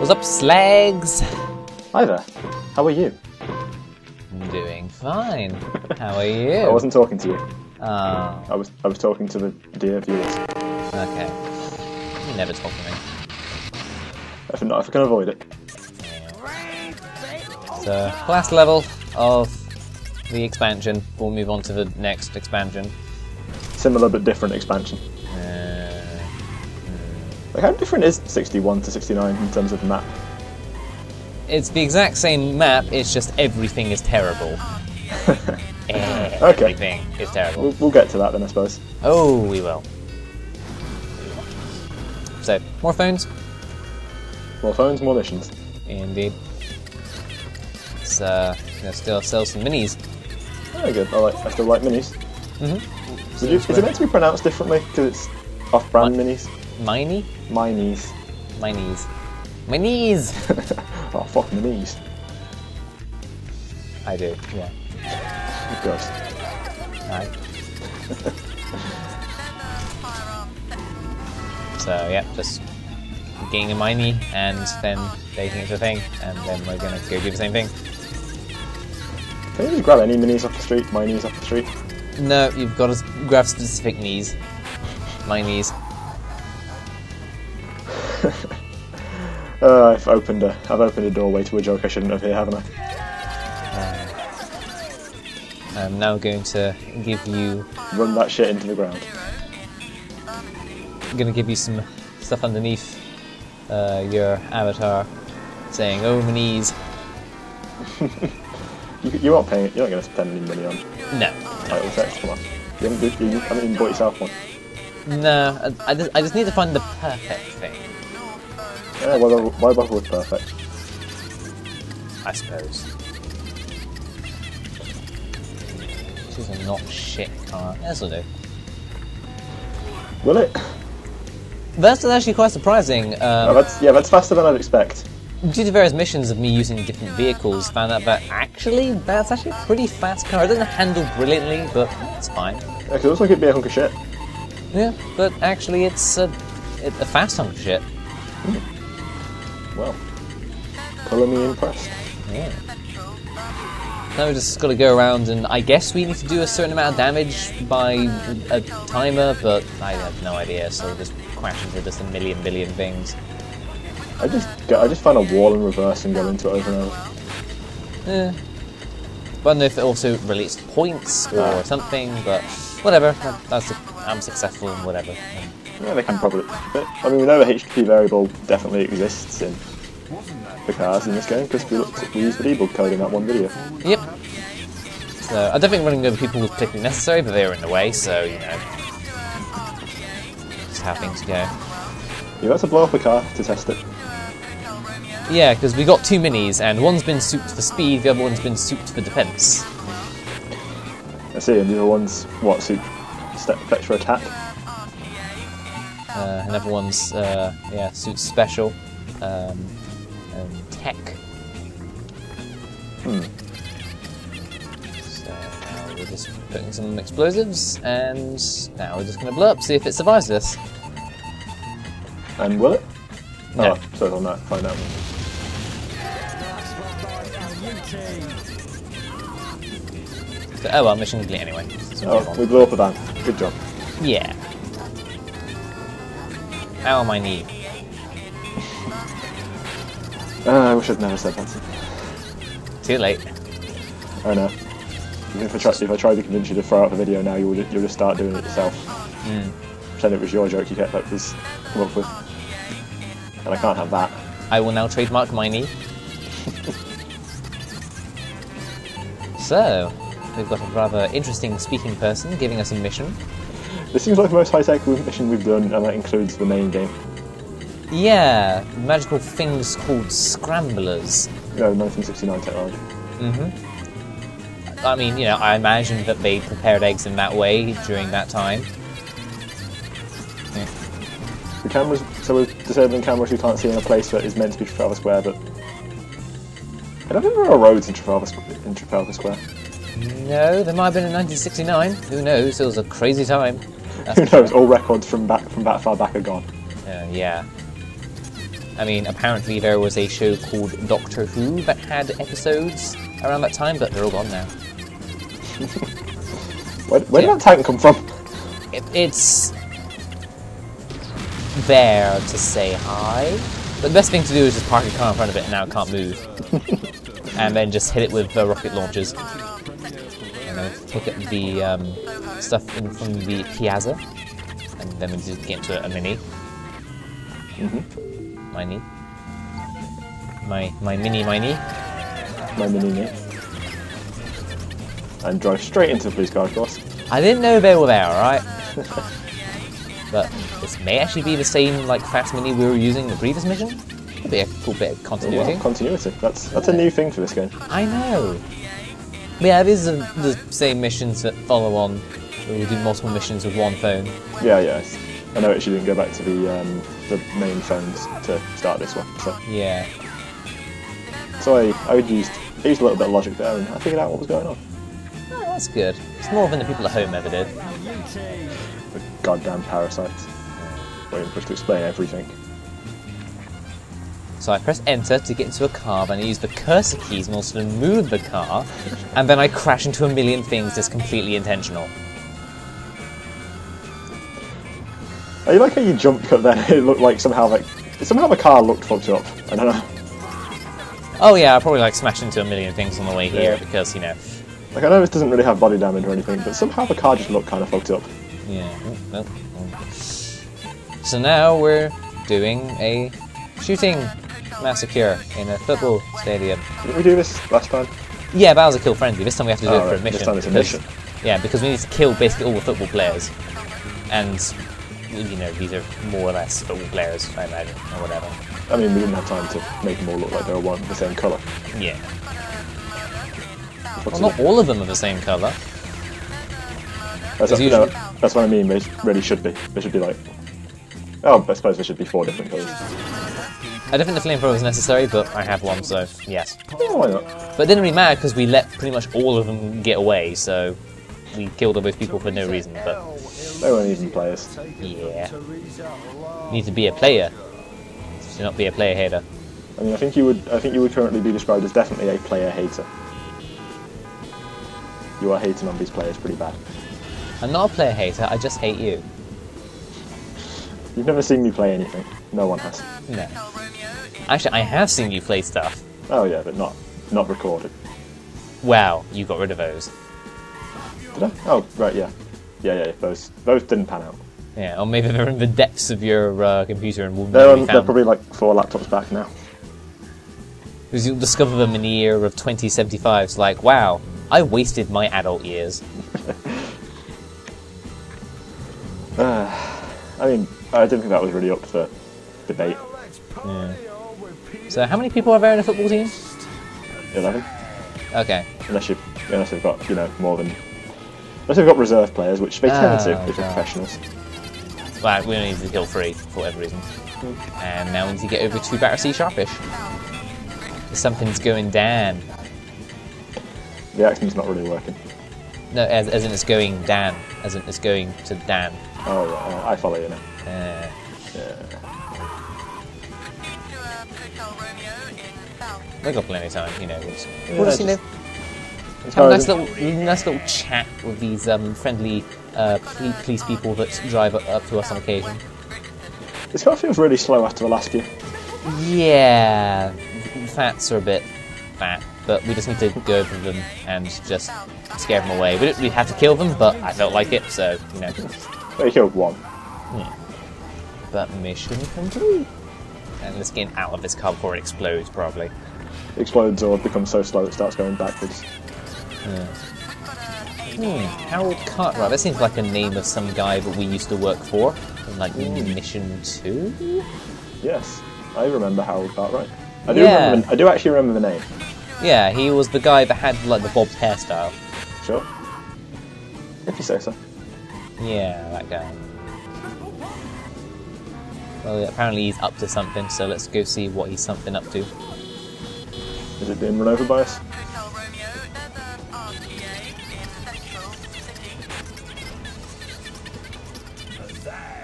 What's up, slags? Hi there. How are you? I'm doing fine. How are you? I wasn't talking to you. Oh. I was talking to the dear viewers. Okay. You never talk to me. If I can avoid it. So, last level of the expansion. We'll move on to the next expansion. Similar but different expansion. Like, how different is 61 to 69 in terms of the map? It's the exact same map, it's just everything is terrible. Everything is terrible. We'll get to that then, I suppose. Oh, we will. So, more phones? More phones, more missions. Indeed. Let's still sell some minis. Very good. I still like minis. Mm-hmm. Is it meant to be pronounced differently? Because it's off-brand minis? Miney? Minis. My knees. My knees! Oh, fuck my knees. I do, yeah. Of course. Alright. So, yeah, just getting a mini and then taking it to a thing, and then we're gonna go do the same thing. Can you just grab any minis off the street? My knees off the street? No, you've got to grab specific knees. My knees. I've opened a doorway to a joke I shouldn't have here, haven't I? I'm now going to give you... Run that shit into the ground. I'm going to give you some stuff underneath your avatar saying, "Oh, my knees." You aren't paying it. You're not going to spend any money on No. title text. Come on. You haven't even bought yourself one. No, I just need to find the perfect thing. Yeah, why bother with perfect? I suppose. This is a not shit car. This'll do. Will it? That's actually quite surprising. That's faster than I'd expect. Due to various missions of me using different vehicles, found out that actually that's actually a pretty fast car. It doesn't handle brilliantly, but it's fine. Yeah, because it looks like it'd be a hunk of shit. Yeah, but actually it's a fast hunk of shit. Well, colour me impressed. Yeah. Now we just got to go around, and I guess we need to do a certain amount of damage by a timer, but I have no idea, so we'll just crash into just a million billion things. I just find a wall in reverse and go into it over and over. Yeah. But I don't know if it also relates to points or something, but whatever. I'm successful in whatever. Yeah, they can probably. I mean, we know the HTTP variable definitely exists in the cars in this game because we used the debug code in that one video. Yep. So I don't think running over people was particularly necessary, but they were in the way, so you know, just how things go. You have to blow up a car to test it. Yeah, because we got two minis, and one's been souped for speed, the other one's been souped for defense. I see, and the other one's suit extra attack. Another one's suit special and tech. So now we're just putting some explosives, and now we're just going to blow up, see if it survives this. And will it? No. Oh, so it'll not find out. So, oh well, mission complete anyway. So we blew up a van. Good job. yeah. Ow, my knee. I wish I'd never said that. Too late. Oh no. If I tried to convince you to throw out the video now, you'll just start doing it yourself. Pretend it was your joke you kept up with. And I can't have that. I will now trademark my knee. So, we've got a rather interesting speaking person giving us a mission. This seems like the most high-tech mission we've done, and that includes the main game. Yeah, magical things called scramblers. No, 1969 technology. I mean, you know, I imagine that they prepared eggs in that way during that time. Yeah. The cameras, so we're disabling cameras we can't see in a place that is meant to be Trafalgar Square, but I don't think there are roads in Trafalgar Square. No, there might have been in 1969. Who knows? It was a crazy time. Who knows? All records from that far back are gone. Yeah. I mean, apparently there was a show called Doctor Who that had episodes around that time, but they're all gone now. Where did that tank come from? It's there to say hi, but the best thing to do is just park your car in front of it and now it can't move. And then just hit it with rocket launchers. And then pick up the stuff from the piazza, and then we just get into a mini. My knee. My mini. My mini. And drive straight into the police car, of course. I didn't know they were there, alright? But this may actually be the same like fast mini we were using in the previous mission. Could be a cool bit of continuity. Oh, wow, continuity. That's a new thing for this game. I know. But yeah, these are the same missions that follow on. We'll do multiple missions with one phone. Yeah. I noticed you didn't go back to the main phones to start this one. So Yeah. So I used a little bit of logic there, and I figured out what was going on. Oh, that's good. It's more than the people at home ever did. The goddamn parasites. Waiting for us to explain everything. So I press enter to get into a car, then I use the cursor keys and also to move the car, and then I crash into a million things that's completely intentional. I like how you jumped cut then. It looked like somehow the car looked fucked up. I don't know. Oh yeah, I probably like smashed into a million things on the way here because, you know. Like I know this doesn't really have body damage or anything, but somehow the car just looked kind of fucked up. Yeah. So now we're doing a shooting massacre in a football stadium. Didn't we do this last time? Yeah, that was a kill frenzy. This time we have to do it for a mission. This time it's a mission. Yeah, because we need to kill basically all the football players. And, you know, these are more or less football players, I imagine, or whatever. I mean, we didn't have time to make them all look like they were one the same colour. Yeah. Well, not all of them are the same colour. That's what I mean, they really should be. They should be like... Oh, I suppose there should be 4 different colours. I don't think the flamethrower is necessary, but I have one, so yes. Oh, why not? But it didn't really matter because we let pretty much all of them get away, so we killed all those people for no reason, but... They weren't even players. Yeah. You need to be a player. To not be a player hater. I mean, I think you would currently be described as definitely a player hater. You are hating on these players pretty bad. I'm not a player hater, I just hate you. You've never seen me play anything. No one has. No. Actually, I have seen you play stuff. Oh yeah, but not recorded. Wow, you got rid of those. Did I? Oh, right, yeah. Yeah, those didn't pan out. Yeah, or maybe they're in the depths of your computer and won't be They're found. probably like 4 laptops back now. Because you'll discover them in the year of 2075. It's like, wow, I wasted my adult years. I mean, I didn't think that was really up for debate. Yeah. So how many people are there in a football team? 11. Okay. Unless they've got, you know, more than... Unless they've got reserve players, which they tend to if they're professionals. Well, we only need to kill 3 for whatever reason. And now we need to get over to Battersea Sharpish. Something's going down. The accent's not really working. No, as in it's going Dan. As in it's going to Dan. Oh, right, I follow you now. Yeah. We've got plenty of time, you know. We'll just, you know, have a nice little chat with these friendly police people that drive up to us on occasion. This car feels really slow after the last few. Yeah, fats are a bit fat, but we just need to go over them and just scare them away. We don't really have to kill them, but I felt like it, so, you know. But you killed 1. Yeah. But mission complete. And let's get out of this car before it explodes, probably. It explodes or becomes so slow it starts going backwards. Harold Cartwright. That seems like a name of some guy that we used to work for in, like, Mission 2? Yes, I remember Harold Cartwright. I do actually remember the name. Yeah, he was the guy that had, like, the bobbed hairstyle. Sure. If you say so. Yeah, that guy. Well, apparently he's up to something, so let's go see what he's something up to. Is it being run over by us?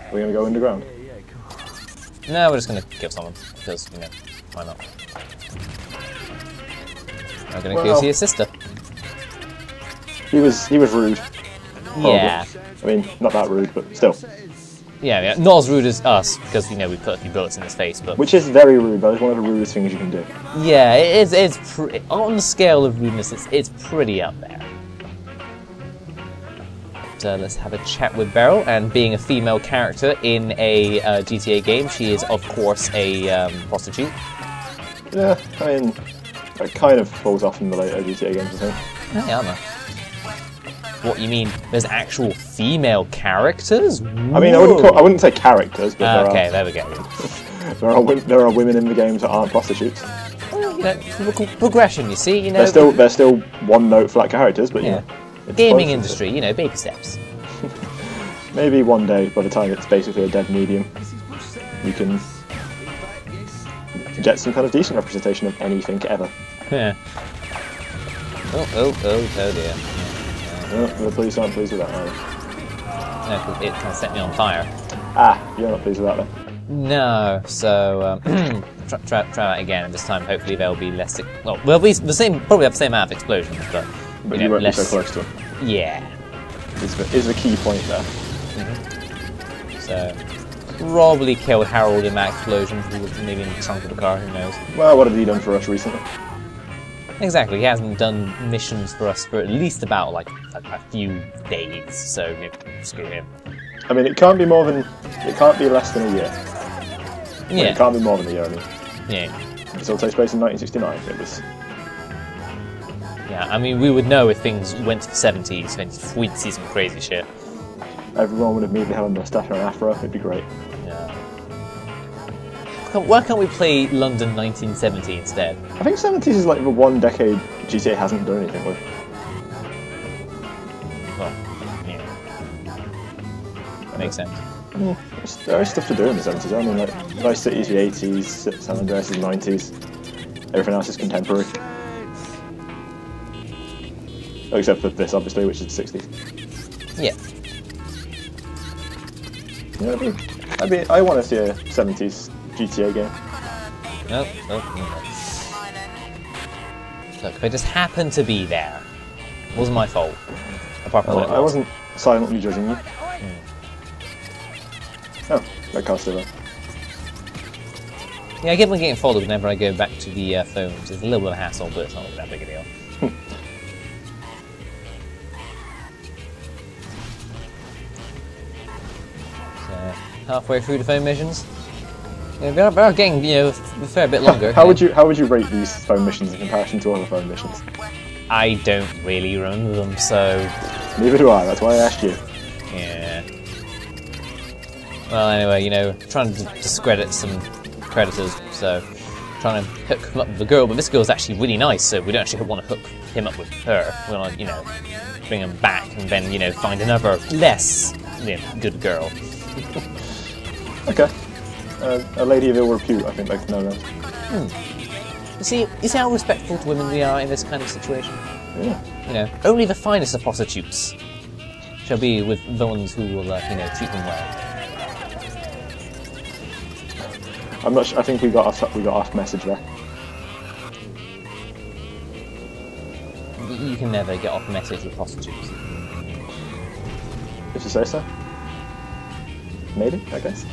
Are we going to go underground? No, we're just gonna kill someone because you know why not? I'm gonna go see his sister. He was rude. Yeah. I mean, not that rude, but still. Yeah, not as rude as us because you know we put a few bullets in his face, but which is very rude. But it's one of the rudest things you can do. Yeah, it's on the scale of rudeness. It's pretty up there. So let's have a chat with Beryl, and being a female character in a GTA game, she is of course a prostitute. Yeah, I mean, it kind of falls off in the later GTA games, I think. Hey, Anna. What, you mean there's actual female characters? Whoa. I mean, I wouldn't say characters, but there we go. there are women in the games that aren't prostitutes. Well, you know, progression. You see, you know, they're still one-note flat characters, but yeah. You know, gaming industry, you know, baby steps. Maybe one day, by the time it's basically a dead medium, you can get some kind of decent representation of anything ever. Yeah. Oh dear. The police aren't pleased with that, are they? No, 'cause it kind of set me on fire. Ah, you're not pleased with that then? No, so try that again, and this time hopefully there'll be less. Well, we'll be probably have the same amount of explosions, but you won't less, be so close to them. Yeah, is the key point there. So probably killed Harold in that explosion, maybe in the trunk of the car. Who knows? Well, what have you done for us recently? Exactly, he hasn't done missions for us for at least about like a few days, so screw him. I mean, it can't be less than a year. Yeah. Well, it can't be more than a year, I mean. Yeah. It still takes place in 1969, it was... Yeah, I mean, we would know if things went to the 70s, and we'd see some crazy shit. Everyone would immediately have a moustache or an afro, it'd be great. Yeah. Why can't we play London 1970 instead? I think 70s is like the one decade GTA hasn't done anything with. Well, yeah. Makes sense. Yeah, there is stuff to do in the 70s. I mean, like, Vice City's the 80s, San Andreas is the 90s, everything else is contemporary. Except for this, obviously, which is the 60s. Yeah. Yeah, I want to see a 70s GTA game. No. Look, they just happened to be there. It wasn't my fault. Apart from I wasn't silently judging you. Oh, that car's still there. Yeah, I get them getting folded whenever I go back to the phones. It's a little bit of a hassle, but it's not that big a deal. So, halfway through the phone missions. Yeah, they are getting, a fair bit longer. How would you rate these phone missions in comparison to other phone missions? I don't really remember them, so... Neither do I, that's why I asked you. Yeah. Well, anyway, trying to discredit some predators, so trying to hook him up with a girl, but this girl's actually really nice, so we don't actually want to hook him up with her. We want to, bring him back and then, find another less good girl. Okay. A lady of ill repute, I think, like to know that. You see how respectful to women we are in this kind of situation? Yeah. Only the finest of prostitutes shall be with the ones who will, treat them well. I'm not sure, I think we got off message there. You can never get off message with prostitutes. If you say so. Maybe, I guess.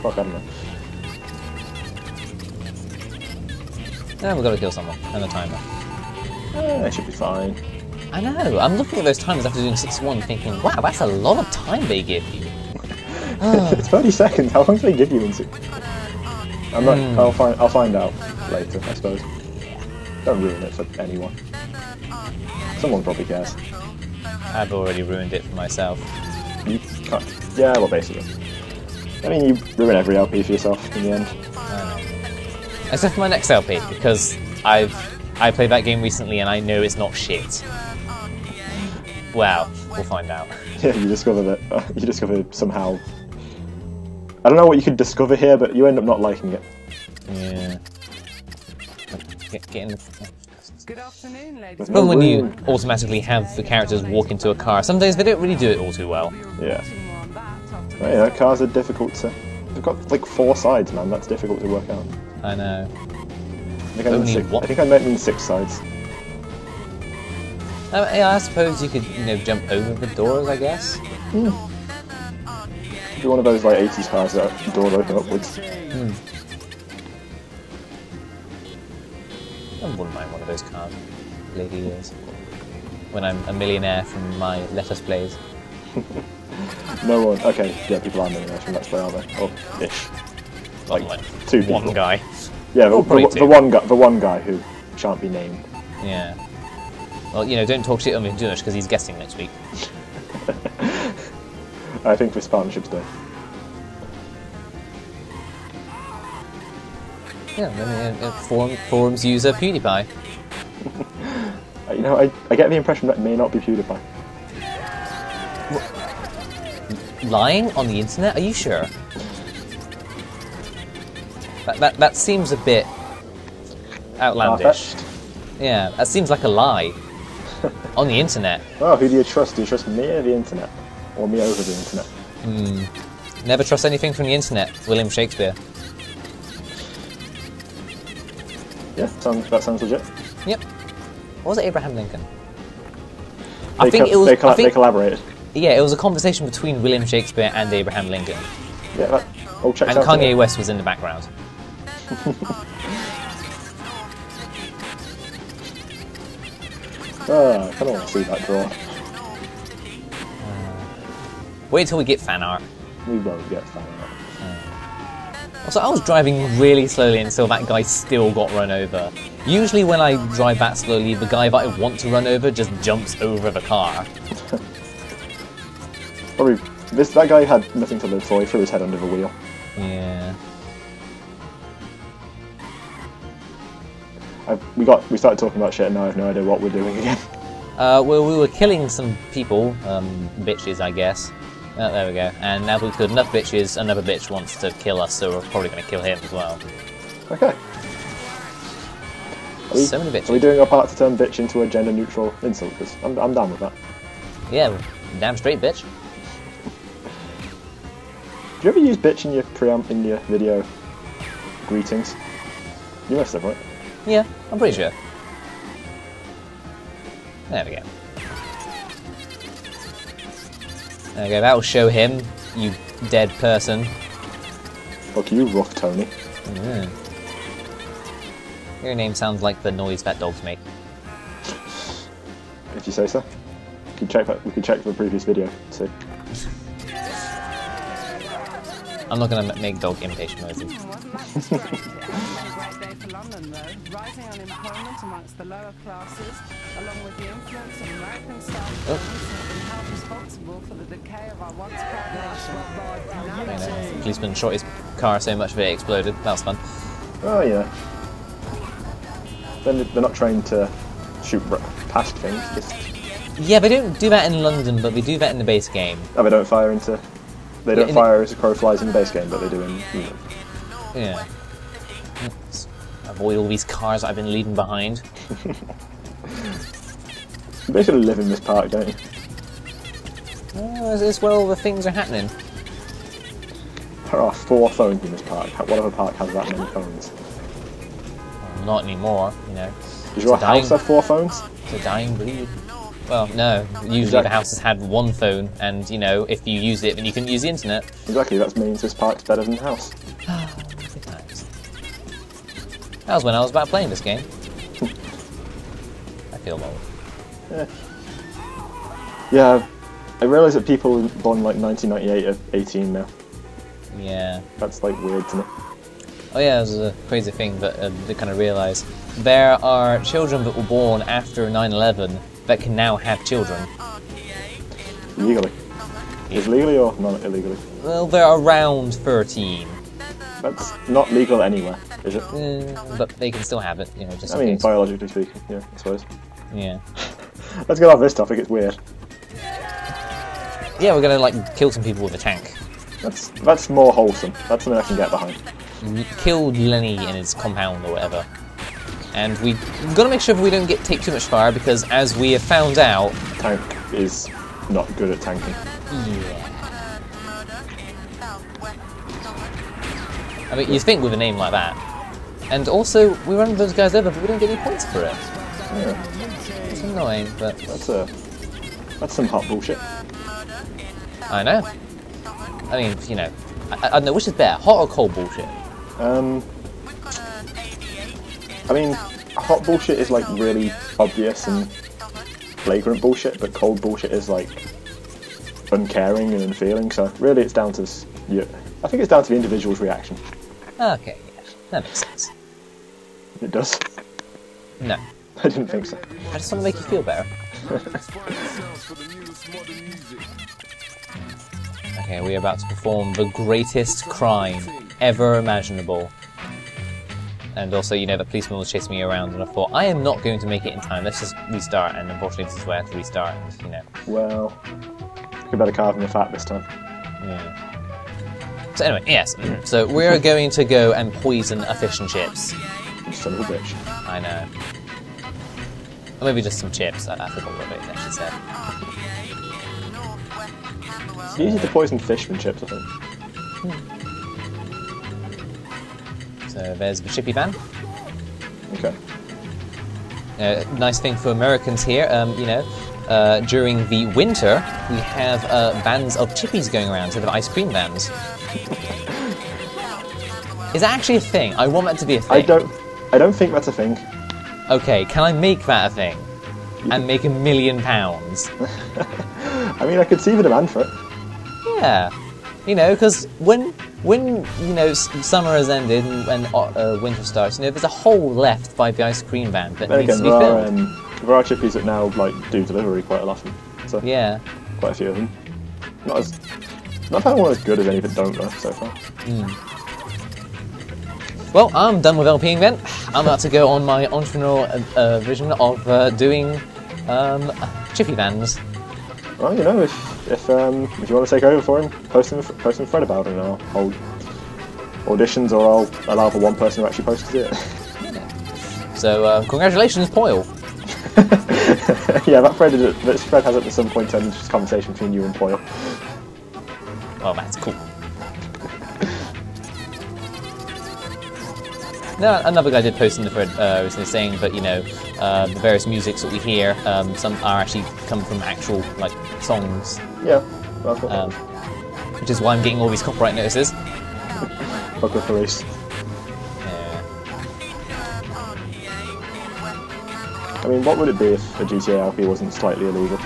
Fuck, I don't know. Now we've got to kill someone, and a timer. It should be fine. I know, I'm looking at those timers after doing 6-1 thinking, wow, that's a lot of time they give you. It's 30 seconds, how long do they give you in 6? I'm not, I'll find out later, I suppose. Don't ruin it for anyone. Someone probably cares. I've already ruined it for myself. You can't. Yeah, well, basically. I mean, you ruin every LP for yourself in the end. I know. Except for my next LP, because I played that game recently and I know it's not shit. Well, we'll find out. Yeah, you discover that. You discover somehow. I don't know what you could discover here, but you end up not liking it. Yeah. Get in the... Good afternoon, ladies. There's Well, no when you room. automatically have the characters walk into a car, sometimes they don't really do it all too well. Yeah. Well, cars are difficult to got like 4 sides, man. That's difficult to work out. I know. I think I meant 6 sides. Yeah, I suppose you could, jump over the doors, I guess. It'd be one of those like 80s cars that doors open upwards. I wouldn't mind one of those cars, lady years. When I'm a millionaire from my Let's Plays. No one. Okay, yeah, people are millionaires from Let's Play, are they? Or ish. Like 2 people. One guy. Yeah, Or probably the one guy who shan't be named. Yeah. Well, don't talk shit on me too much because he's guesting next week. I think this partnership's done. Yeah, forums user PewDiePie. I get the impression that may not be PewDiePie. Lying on the internet? Are you sure? That seems a bit outlandish. Yeah, that seems like a lie. On the internet. Oh, who do you trust? Do you trust me or the internet? Or me over the internet? Never trust anything from the internet, William Shakespeare. Yeah, that sounds legit. Yep. Or was it Abraham Lincoln? They collaborated. Yeah, it was a conversation between William Shakespeare and Abraham Lincoln. Yeah, that all checks and out. And Kanye West was in the background. I kind of want to see that draw. Wait till we get fan art. We won't get fan art. Also, I was driving really slowly until that guy still got run over. Usually when I drive that slowly, the guy that I want to run over just jumps over the car. Probably, that guy had nothing to live for, he threw his head under the wheel. Yeah. We started talking about shit and now I have no idea what we're doing again. Well, we were killing some people, bitches, I guess. There we go. And now we've killed enough bitches, another bitch wants to kill us, so we're probably going to kill him as well. Okay. So many bitches. Are we doing our part to turn bitch into a gender-neutral insult? Because I'm down with that. Yeah, damn straight bitch. Do you ever use bitch in your video greetings? You must have, right? Yeah, I'm pretty sure. There we go. Okay, that'll show him, you dead person. Fuck you, rough Tony. Mm. Your name sounds like the noise that dogs make. If you say so. We could check the previous video to see. I'm not going to make dog imitation noises. London, though, rising unemployment amongst the lower classes, along with the influence of American style have been held responsible for the decay of our once proud nation. Policeman shot his car so much that it exploded. That was fun. Oh yeah. Then they're not trained to shoot past things. Yeah, they don't do that in London, but they do that in the base game. Oh, they don't fire into. They don't fire as a crow flies in the base game, but they do in. Yeah. Avoid all these cars I've been leaving behind. You basically live in this park, don't you? It's where all the things are happening. There are 4 phones in this park. What other park has that many phones? Well, not anymore, Does your house have 4 phones? It's a dying breed. Well, no. Usually the house has had 1 phone, and, if you use it, then you can use the internet. Exactly, that means this park's better than the house. Good times. That was when I was about playing this game. I feel old. Yeah, I realise that people born like 1998 are 18 now. Yeah. That's like weird to me. Oh yeah, this is a crazy thing that they kind of realise. There are children that were born after 9/11 that can now have children. Legally. Is legally or not illegally? Well, they're around 13. That's not legal anywhere, is it? But they can still have it, just I in mean, case. biologically speaking, yeah, I suppose. Yeah. Let's get off this topic, it's weird. Yeah, we're gonna, kill some people with a tank. That's more wholesome. That's something I can get behind. Killed Lenny in his compound or whatever. And we've got to make sure we don't take too much fire, because as we have found out... Tank is not good at tanking. Yeah. I mean, you'd think with a name like that. And also, we run those guys over, but we don't get any points for it. Yeah. It's annoying, but... That's some hot bullshit. I know. I mean, you know, I don't know, which is better, hot or cold bullshit? I mean, hot bullshit is like really obvious and flagrant bullshit, but cold bullshit is like uncaring and unfeeling, so really it's down to I think it's down to the individual's reaction. Okay, yeah, that makes sense. It does? No. I didn't think so. How does something make you feel better? Okay, we are about to perform the greatest crime ever imaginable. And also, you know, the policeman was chasing me around, and I thought, I am not going to make it in time, let's just restart, and unfortunately this is where I have to restart, and, you know. Well, you better carve in the fat this time. Yeah. So anyway, yes, so we're going to go and poison a fish and chips. You son of a bitch. I know. Or maybe just some chips, I forgot what it actually said. It's easier to poison fish than chips, I think. So there's the chippy van. Okay. Nice thing for Americans here, you know, during the winter we have vans of chippies going around instead of ice cream vans. Is that actually a thing? I want that to be a thing. I don't think that's a thing. Okay, can I make that a thing? And make £1 million? I mean, I could see the demand for it. Yeah. You know, because when you know, summer has ended and winter starts, you know, there's a hole left by the ice cream van that needs to be filled. There are chippies that now like do delivery quite often. So yeah. Quite a few of them. Not found one as good as any that don't though so far. Well, I'm done with LPing then. I'm about to go on my entrepreneurial vision of doing chippy vans. Well, you know, if you want to take over for him, post him a thread about it, and I'll hold auditions, or I'll allow for one person who actually posts it. So, congratulations, Poyle. Yeah, that thread has at some point turned into just a conversation between you and Poyle. Oh, that's cool. No, another guy did post in the thread recently saying that, you know, the various musics that we hear, some are actually come from actual, like, songs. Yeah. Which is why I'm getting all these copyright notices. Fuck the police. Yeah. I mean, what would it be if a GTA LP wasn't slightly illegal?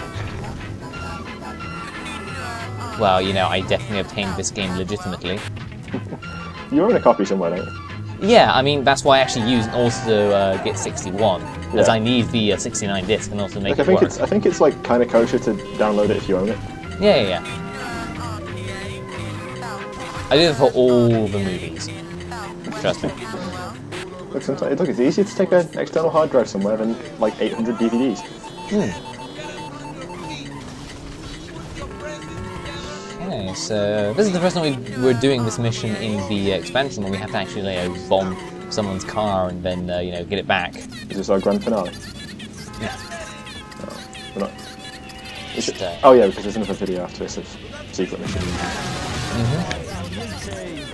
Well, you know, I definitely obtained this game legitimately. You own a copy somewhere, don't you? Yeah, I mean, that's why I actually use and also get 61, as I need the 69 disc and also make it work. I think it's like kind of kosher to download it if you own it. Yeah. I do it for all the movies. Trust me. Look, it's easier to take an external hard drive somewhere than like 800 DVDs. Okay, so this is the first time we're doing this mission in the expansion when we have to actually bomb someone's car and then you know, get it back. Is this our grand finale? Yeah. No, we're not. Oh yeah, because there's another video after this of secret missions.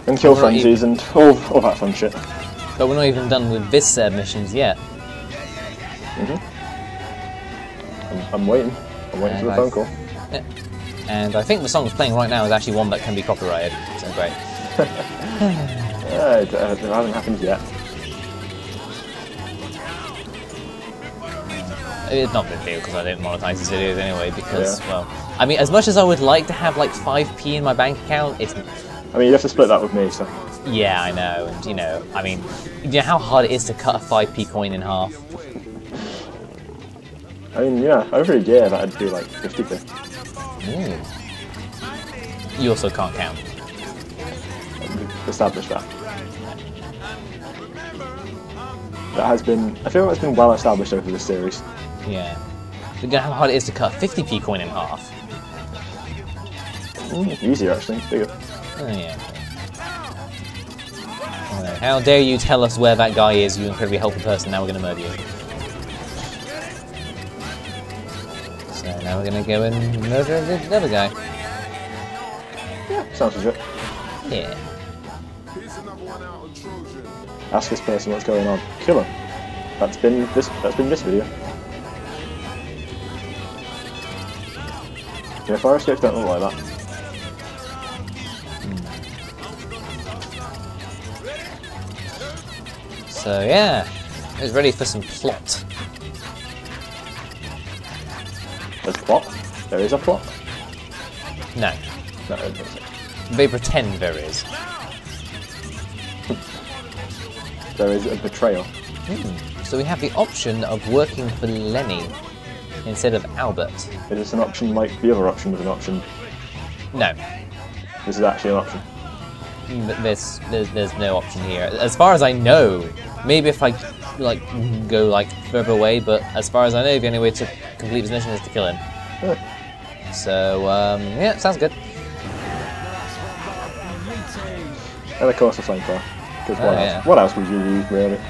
And kill frenzies and all that fun shit. But we're not even done with this missions yet. I'm waiting. I'm waiting for the phone call. Yeah. And I think the song that's playing right now is actually one that can be copyrighted, so great. It hasn't happened yet. It's not a big deal because I don't monetize these videos anyway, because, well, I mean, as much as I would like to have like 5p in my bank account, it's... I mean, you have to split that with me, so... Yeah, I know, and you know, I mean, you know how hard it is to cut a 5p coin in half? I mean, yeah, over a year that'd be like 50p. You also can't count. We've established that. That has been... I feel like it's been well established over this series. Yeah. You know how hard it is to cut a 50p coin in half? Easier, actually. Bigger. Oh, yeah. How dare you tell us where that guy is, you incredibly helpful person, now we're going to murder you. So now we're going to go and murder the other guy. Yeah, sounds legit. Yeah. Ask this person what's going on. Kill him. That's been this video. Yeah, fire escapes don't look like that. So yeah, it's ready for some plot. There's plot. There is a plot. No, No, it doesn't. they pretend there is. There is a betrayal. So we have the option of working for Lenny instead of Albert. Is this an option like the other option was an option? No, This is actually an option. there's no option here. As far as I know, maybe if I like go like further away, but as far as I know, the only way to complete this mission is to kill him. So yeah, sounds good. And of course the flamethrower. Because Oh, yeah. what else would you use really?